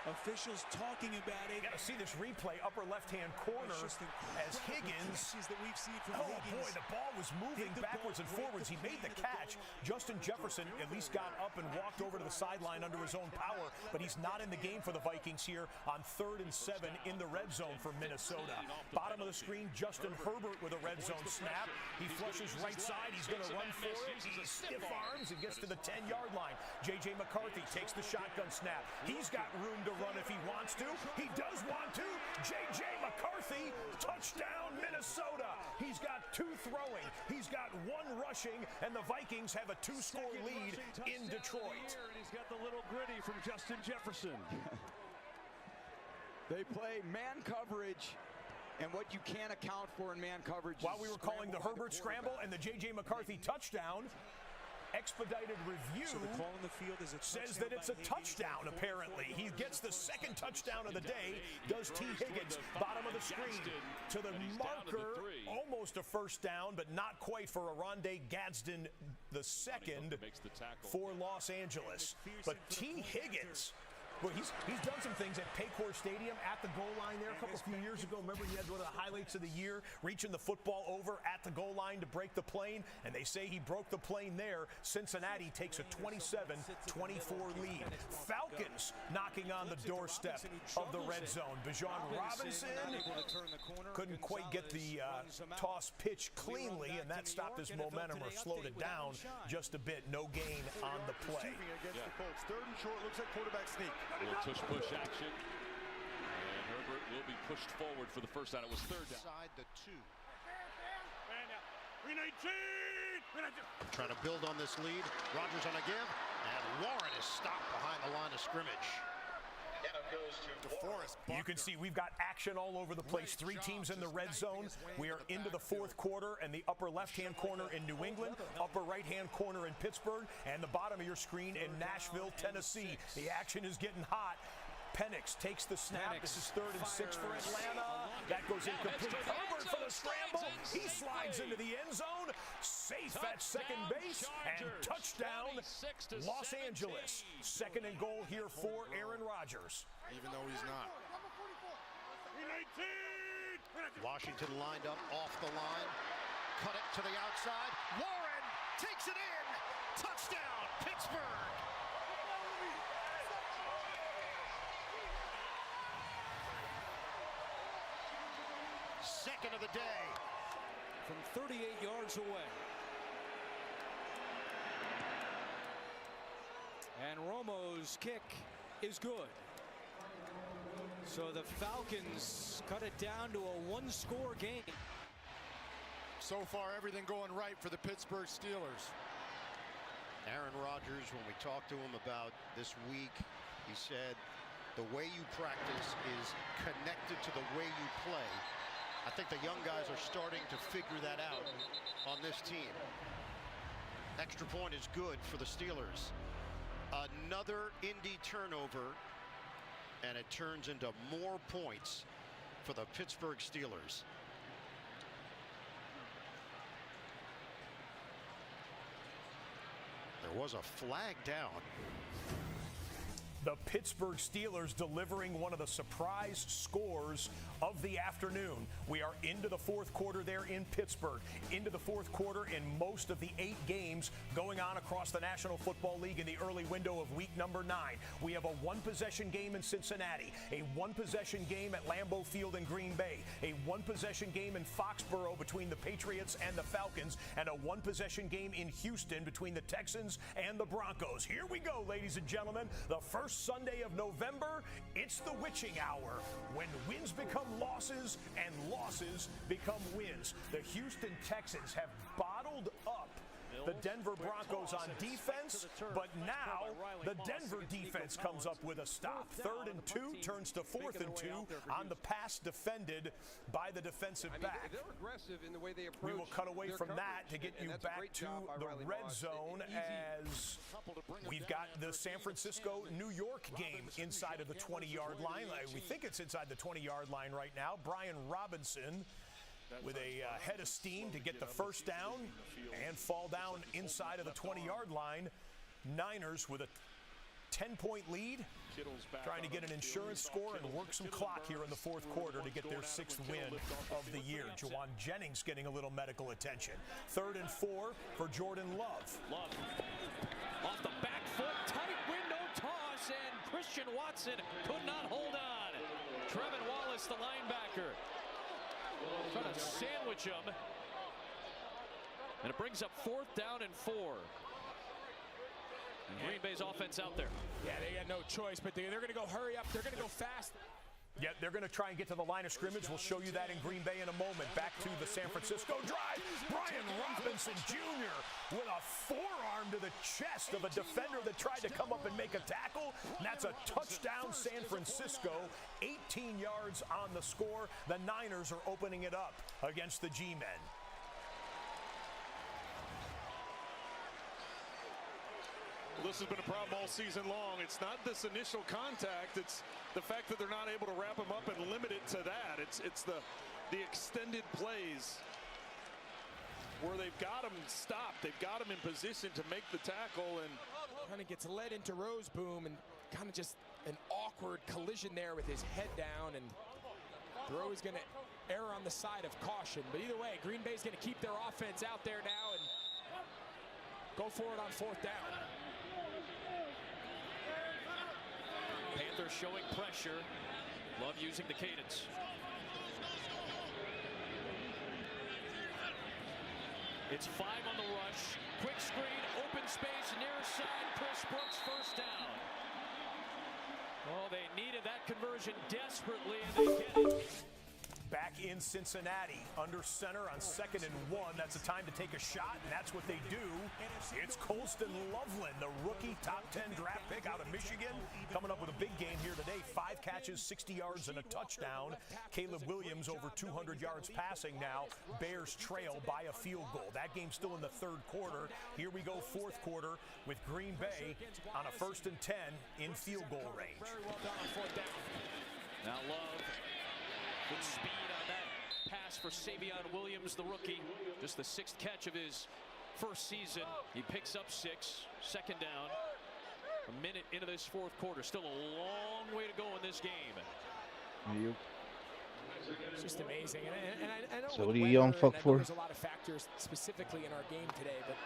Officials talking about it. You got to see this replay, upper left-hand corner, as Higgins. That we've seen from Higgins. Boy, the ball was moving backwards and forwards. He made the catch. Justin Jefferson at least got up and walked over to the sideline under his own power, but he's not in the game for the Vikings here on 3rd and 7 in the red zone for Minnesota. Bottom of the screen, Justin Herbert with a red zone snap. He flushes right side. He's going to run for it. He stiff arms and gets to the 10-yard line. J.J. McCarthy takes the shotgun snap. He's got room to run if he wants to. He does want to. J.J. McCarthy, touchdown Minnesota. He's got 2 throwing. He's got 1 rushing, and the Vikings have a 2-score lead in Detroit. And he's got the little gritty from Justin Jefferson. They play man coverage, and what you can't account for in man coverage. While we were calling the Herbert scramble and the J.J. McCarthy touchdown, expedited review says that it's a touchdown, apparently. He gets the 2nd touchdown of the day, does T. Higgins, bottom of the screen, to the marker, almost a 1st down, but not quite for Oronde Gadsden the 2nd for Los Angeles. But T. Higgins, well, he's done some things at Paycor Stadium at the goal line there a few years ago. Remember, he had one of the highlights of the year, reaching the football over at the goal line to break the plane, and they say he broke the plane there. Cincinnati takes a 27-24 lead. Falcons knocking on the doorstep of the red zone. Bijan Robinson couldn't quite get the toss pitch cleanly, and that stopped his momentum or slowed it down just a bit. No gain on the play. Against the Colts. 3rd and short, looks like quarterback sneak. Little tush-push action. And Herbert will be pushed forward for the 1st down. It was 3rd down. Side the 2. Trying to build on this lead. Rodgers on a give. And Warren is stopped behind the line of scrimmage. You can see we've got action all over the place. 3 teams in the red zone. We are into the 4th quarter, and the upper left-hand corner in New England, upper right-hand corner in Pittsburgh, and the bottom of your screen in Nashville, Tennessee. The action is getting hot. Penix takes the snap. This is 3rd and 6 for Atlanta. That goes incomplete. Herbert for the scramble. He slides into the end zone. Safe at 2nd base. And touchdown, Los Angeles. 2nd and goal here for Aaron Rodgers. Even though he's not. Washington lined up off the line. Cut it to the outside. Warren takes it in. Touchdown, Pittsburgh. Second of the day. From 38 yards away. And Romo's kick is good. So the Falcons cut it down to a one-score game. So far, everything going right for the Pittsburgh Steelers. Aaron Rodgers, when we talked to him about this week, he said the way you practice is connected to the way you play. I think the young guys are starting to figure that out on this team. Extra point is good for the Steelers. Another Indy turnover, and it turns into more points for the Pittsburgh Steelers. There was a flag down. The Pittsburgh Steelers delivering one of the surprise scores of the afternoon. We are into the fourth quarter there in Pittsburgh. Into the fourth quarter in most of the 8 games going on across the National Football League in the early window of week number 9. We have a one-possession game in Cincinnati, a one-possession game at Lambeau Field in Green Bay, a one-possession game in Foxborough between the Patriots and the Falcons, and a one-possession game in Houston between the Texans and the Broncos. Here we go, ladies and gentlemen. The first Sunday of November, it's the witching hour when wins become losses and losses become wins. The Houston Texans have bottled up the Denver Broncos on defense, but now the Denver defense comes up with a stop. 3rd and 2 turns to 4th and 2 on the pass defended by the defensive back. They're aggressive in the way they approach. We will cut away from that to get you back to the red zone as we've got the San Francisco-New York game inside of the 20-yard line. We think it's inside the 20-yard line right now. Brian Robinson with a head of steam to get the first down and fall down inside of the 20-yard line. Niners with a 10-point lead, trying to get an insurance score and work some clock here in the fourth quarter to get their 6th win of the year. Jawan Jennings getting a little medical attention. 3rd and 4 for Jordan Love. Love off the back foot, tight window toss, and Christian Watson could not hold on. Trevin Wallace, the linebacker, trying to sandwich him. And it brings up 4th down and 4. Green Bay's offense out there. Yeah, they got no choice, but they're going to go hurry up. They're going to go fast. Yeah, they're going to try and get to the line of scrimmage. We'll show you that in Green Bay in a moment. Back to the San Francisco drive. Brian Robinson Jr. with a forearm to the chest of a defender that tried to come up and make a tackle. And that's a touchdown, San Francisco. 18 yards on the score. The Niners are opening it up against the G-men. Well, this has been a problem all season long. It's not this initial contact. It's the fact that they're not able to wrap him up and limit it to that. It's the extended plays where they've got him stopped. They've got him in position to make the tackle, and kind of gets led into Roseboom, and kind of just an awkward collision there with his head down, and throw is going to err on the side of caution. But either way, Green Bay's going to keep their offense out there now and go for it on 4th down. Panthers showing pressure. Love using the cadence. It's 5 on the rush. Quick screen, open space, near side. Chris Brooks, 1st down. Oh, they needed that conversion desperately, and they get it. Back in Cincinnati, under center on 2nd and 1. That's a time to take a shot, and that's what they do. It's Colston Loveland, the rookie top 10 draft pick out of Michigan, coming up with a big game here today. 5 catches, 60 yards, and a touchdown. Caleb Williams over 200 yards passing now. Bears trail by a field goal. That game's still in the 3rd quarter. Here we go, 4th quarter, with Green Bay on a 1st and 10 in field goal range. Very well done on 4th down. Now Love, good speed on that pass for Savion Williams, the rookie. Just the 6th catch of his 1st season. He picks up 6, 2nd down. A minute into this 4th quarter. Still a long way to go in this game. It's just amazing. And I know So what are you young fuck for? there's a lot of factors specifically in our game today, but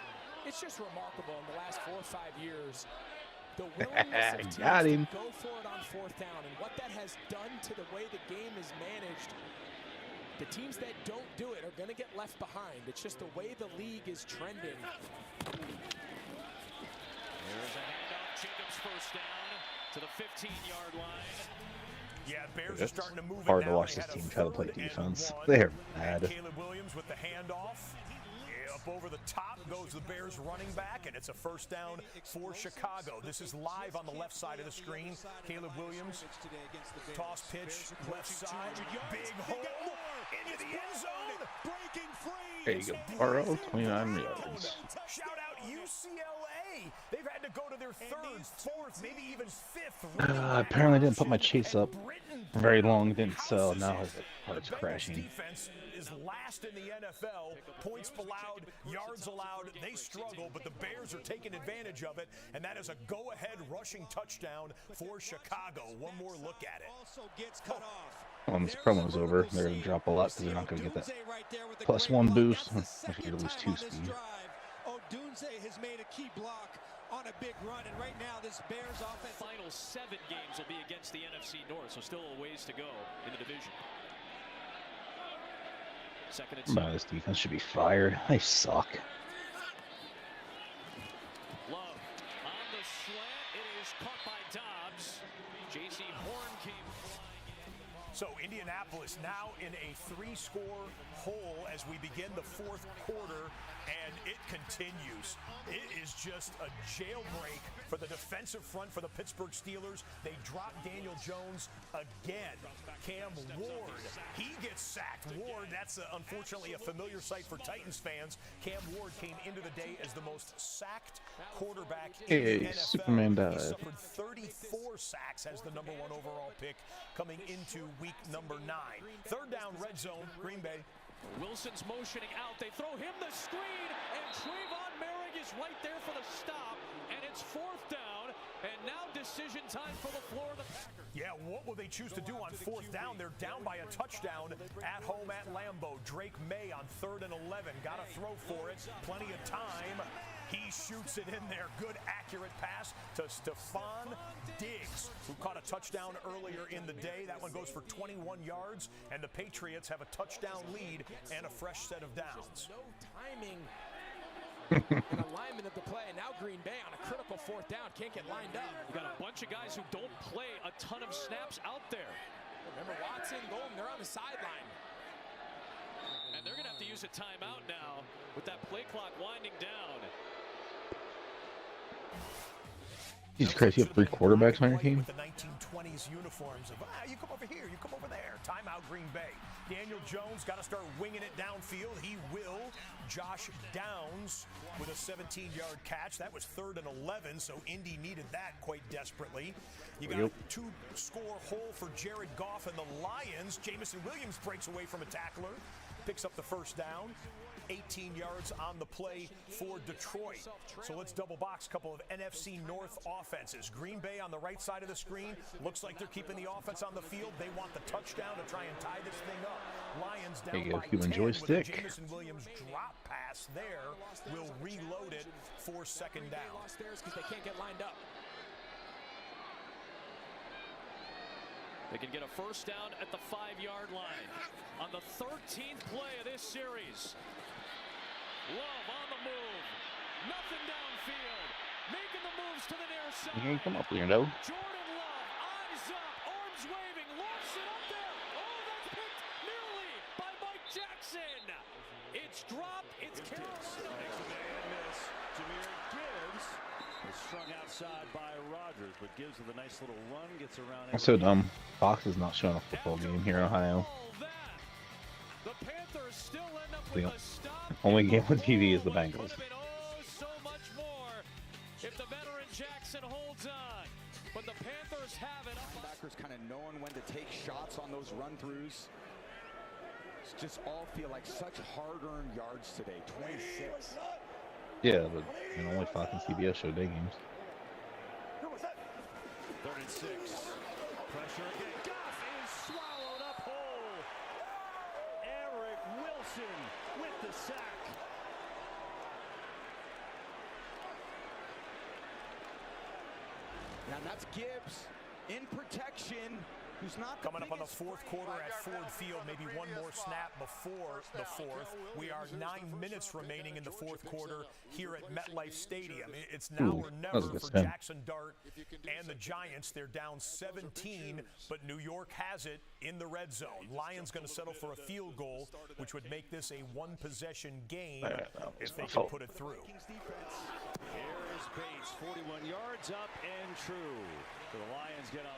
It's just remarkable in the last 4 or 5 years. The willingness of teams Got him. to go for it on 4th down and what that has done to the way the game is managed. The teams that don't do it are going to get left behind. It's just the way the league is trending. There's a handoff. Jacobs first down to the 15-yard line. Yeah, Bears are starting to move Hard it to now. watch They this had a team try to play 3rd and defense. 1. They're bad. Caleb Williams with the handoff. Up over the top goes the Bears running back, and it's a 1st down for Chicago. This is live on the left side of the screen. Caleb Williams, toss pitch, left side, big hole into the end zone. Breaking free. There you go. Burrow, 29 yards. Shout out UCLA. They've had to go to their 3rd, 4th, maybe even 5th. Apparently didn't put my chase up very long, didn't sell. Now his heart's crashing. Defense is last in the NFL. Points allowed, yards allowed. They struggle, but the Bears are taking advantage of it, and that is a go-ahead rushing touchdown for Chicago. One more look at it. Also gets cut off. When this promo's over, they're going to drop a lot because they're not going to get that +1 boost. If you lose 2 speed. Odunze has made a key block on a big run, and right now this Bears offense. Final 7 games will be against the NFC North, so still a ways to go in the division. 2nd and 7. This defense should be fired. They suck. Love on the slant. It is caught by Dobbs. J.C. Horn came flying in. So Indianapolis now in a 3-score hole as we begin the 4th quarter, and it continues. It is just a jailbreak for the defensive front for the Pittsburgh Steelers. They drop Daniel Jones again. Cam Ward, he gets sacked. Ward, that's unfortunately a familiar sight for Titans fans. Cam Ward came into the day as the most sacked quarterback in the NFL. Superman died. He suffered 34 sacks as the #1 overall pick coming into week number 9. 3rd down, red zone, Green Bay. Wilson's motioning out. They throw him the screen, and Trayvon Merrick is right there for the stop. And it's 4th down, and now decision time for the Florida Packers. Yeah, what will they choose to do on 4th down? They're down by a touchdown at home at Lambeau. Drake May on 3rd and 11. Got to throw for it. Plenty of time. He shoots it in there. Good, accurate pass to Stephon Diggs, who caught a touchdown earlier in the day. That one goes for 21 yards, and the Patriots have a touchdown lead and a fresh set of downs. No timing and alignment of the play. And now Green Bay on a critical 4th down can't get lined up. You got a bunch of guys who don't play a ton of snaps out there. Remember Watson, Golden, they're on the sideline. And they're going to have to use a timeout now with that play clock winding down. Jesus Christ, you have 3 quarterbacks on your team? With the 1920s uniforms of, you come over here, you come over there. Timeout Green Bay. Daniel Jones got to start winging it downfield. He will. Josh Downs with a 17-yard catch. That was 3rd and 11, so Indy needed that quite desperately. You got a 2-score hole for Jared Goff and the Lions. Jamison Williams breaks away from a tackler, picks up the 1st down. 18 yards on the play for Detroit. So let's double box a couple of NFC North offenses. Green Bay on the right side of the screen. Looks like they're keeping the offense on the field. They want the touchdown to try and tie this thing up. Lions down by 10 with a Jamison Williams drop pass there. Will reload it for 2nd down. Because they can't get lined up. They can get a 1st down at the 5-yard line on the 13th play of this series. Love on the move. Nothing downfield. Making the moves to the near side. You can come up, Leonardo. Jordan Love, eyes up, arms waving, lofts it up there. Oh, that's picked nearly by Mike Jackson. It's dropped. It's Carolina. Makes a man miss. Jahmyr Gibbs is strung outside by Rodgers, but Gibbs with a nice little run gets around. That's so dumb. Fox is not showing a football game here in Ohio. The Panthers still end up The with a stop. only game on TV is the Bengals. So much more if the veteran Jackson holds on. But the Panthers have it. Backers kind of knowing when to take shots on those run-throughs. Just all feel like such hard-earned yards today. 26. Yeah, but only Fox and CBS show day games. 3rd and 6. Pressure again. Goff is swallowed up whole. Eric Wilson with the sack. Now that's Gibbs in protection. Who's not coming up on the fourth quarter at Ford Field, maybe one more snap before the fourth. We are 9 minutes remaining in the fourth quarter here at MetLife Stadium. It's now or never for Jackson Dart and the Giants. They're down 17, but New York has it in the red zone. Lions going to settle for a field goal, which would make this a one-possession game if they can put it through. Here is Bates, 41 yards up and true. So the Lions get on.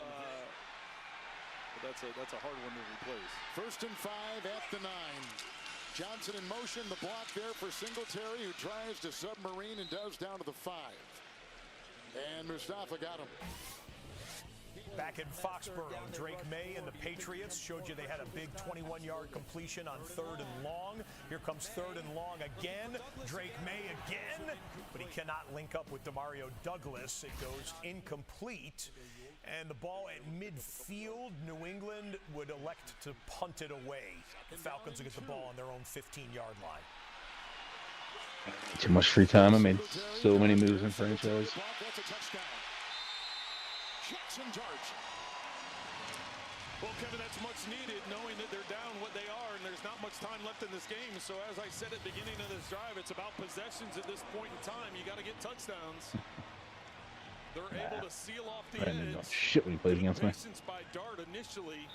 That's a hard one to replace. 1st and 5 at the 9. Johnson in motion. The block there for Singletary, who tries to submarine and does down to the 5. And Mustafa got him. Back in Foxborough, Drake May and the Patriots showed you they had a big 21-yard completion on 3rd and long. Here comes 3rd and long again. Drake May again, but he cannot link up with Demario Douglas. It goes incomplete. And the ball at midfield, New England would elect to punt it away. The Falcons will get the ball on their own 15-yard line. Too much free time. I made so many moves in franchise. That's a touchdown. Jackson Dart. Well, Kevin, that's much needed, knowing that they're down what they are, and there's not much time left in this game. So as I said at the beginning of this drive, it's about possessions at this point in time. You got to get touchdowns. They're able to seal off the edge. Shit when he plays against me. By Dart initially.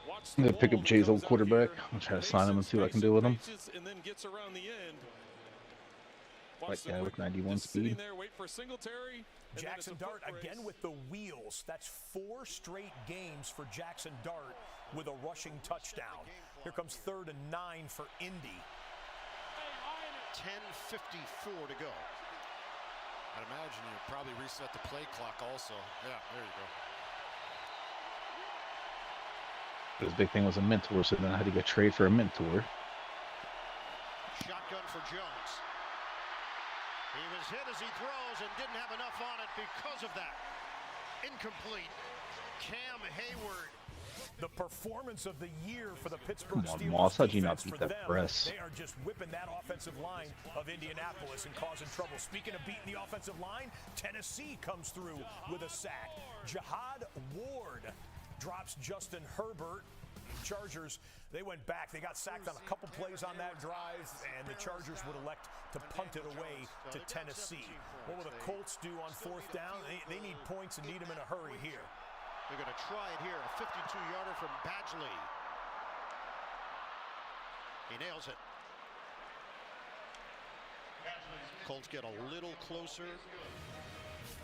I'm going to pick up Jay's old quarterback. I'll try to sign him and see what I can do with him. And then gets around the end. White guy with 91 speed. There, wait for Singletary. Jackson Dart again with the wheels. That's 4 straight games for Jackson Dart with a rushing touchdown. Here comes 3rd and 9 for Indy. 10:54 to go. I'd imagine you probably reset the play clock also. Yeah, there you go. His big thing was a mentor, so then I had to go trade for a mentor. Shotgun for Jones. He was hit as he throws and didn't have enough on it because of that. Incomplete. Cam Hayward. The performance of the year for the Pittsburgh Steelers. Moss, how'd you not beat that press? They are just whipping that offensive line of Indianapolis and causing trouble. Speaking of beating the offensive line, Tennessee comes through with a sack. Jihad Ward drops Justin Herbert. Chargers, they went back. They got sacked on a couple plays on that drive, and the Chargers would elect to punt it away to Tennessee. What will the Colts do on 4th down? They need points and need them in a hurry here. They're going to try it here. A 52-yarder from Badgley. He nails it. Colts get a little closer.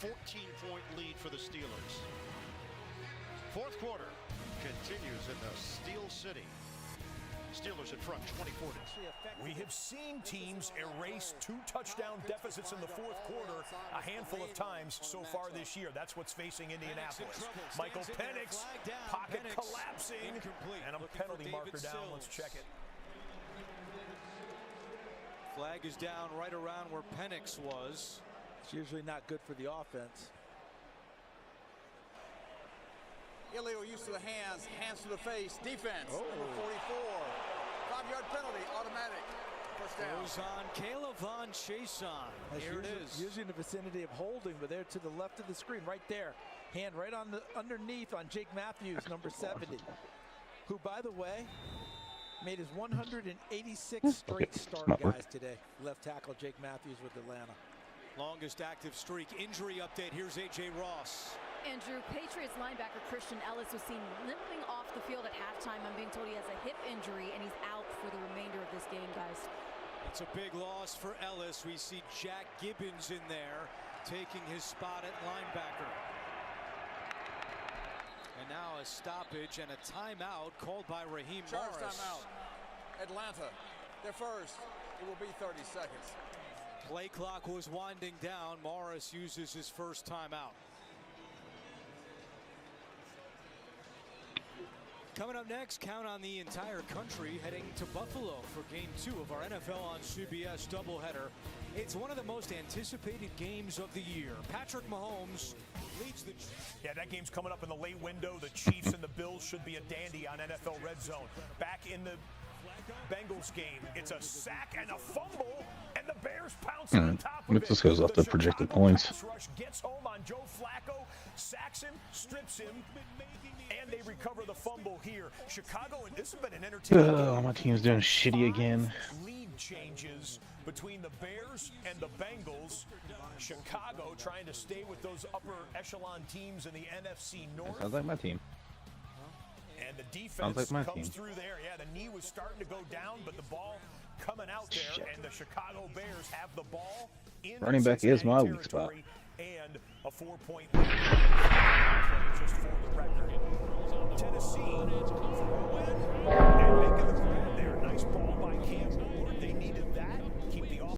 14-point lead for the Steelers. 4th quarter continues in the Steel City. Steelers in front, 24. We have seen teams erase 2 touchdown deficits in the 4th quarter a handful of times so far this year. That's what's facing Indianapolis. Michael Penix, pocket collapsing, and a penalty marker down. Let's check it. Flag is down right around where Penix was. It's usually not good for the offense. Illegal use of the hands, hands to the face, defense, number 44. 5-yard penalty, automatic. First down. Goes on Caleb Von Chason. Here it is. Usually in the vicinity of holding, but there to the left of the screen, right there. Hand right on the underneath on Jake Matthews, number 70. Who, by the way, made his 186th straight start, guys, today. Left tackle Jake Matthews with Atlanta. Longest active streak. Injury update. Here's A.J. Ross. Andrew, Patriots linebacker Christian Ellis was seen limping off the field at halftime. I'm being told he has a hip injury, and he's out for the remainder of this game, guys. It's a big loss for Ellis. We see Jack Gibbons in there taking his spot at linebacker. And now a stoppage and a timeout called by Raheem Charge Morris. timeout. Atlanta, they're first. It will be 30 seconds. Play clock was winding down. Morris uses his first timeout. Coming up next, count on the entire country heading to Buffalo for Game 2 of our NFL on CBS doubleheader. It's one of the most anticipated games of the year. Patrick Mahomes leads the... Yeah, that game's coming up in the late window. The Chiefs and the Bills should be a dandy on NFL Red Zone. Back in the Bengals game, it's a sack and a fumble, and the Bears pounce on top of it. This goes off the projected points. Rush gets home on Joe Flacco. sacks him, strips him, and they recover the fumble here. Chicago, and this has been an entertaining Oh, my team's doing shitty again. lead changes between the Bears and the Bengals. Chicago trying to stay with those upper echelon teams in the NFC North. Sounds like my team. And the defense Sounds like my comes team. through there. Yeah, the knee was starting to go down, but the ball coming out there, and the Chicago Bears have the ball in Running back is my weak spot. territory and a 4-point lead. Just for the record. Tennessee for a win and making the grab there. Nice ball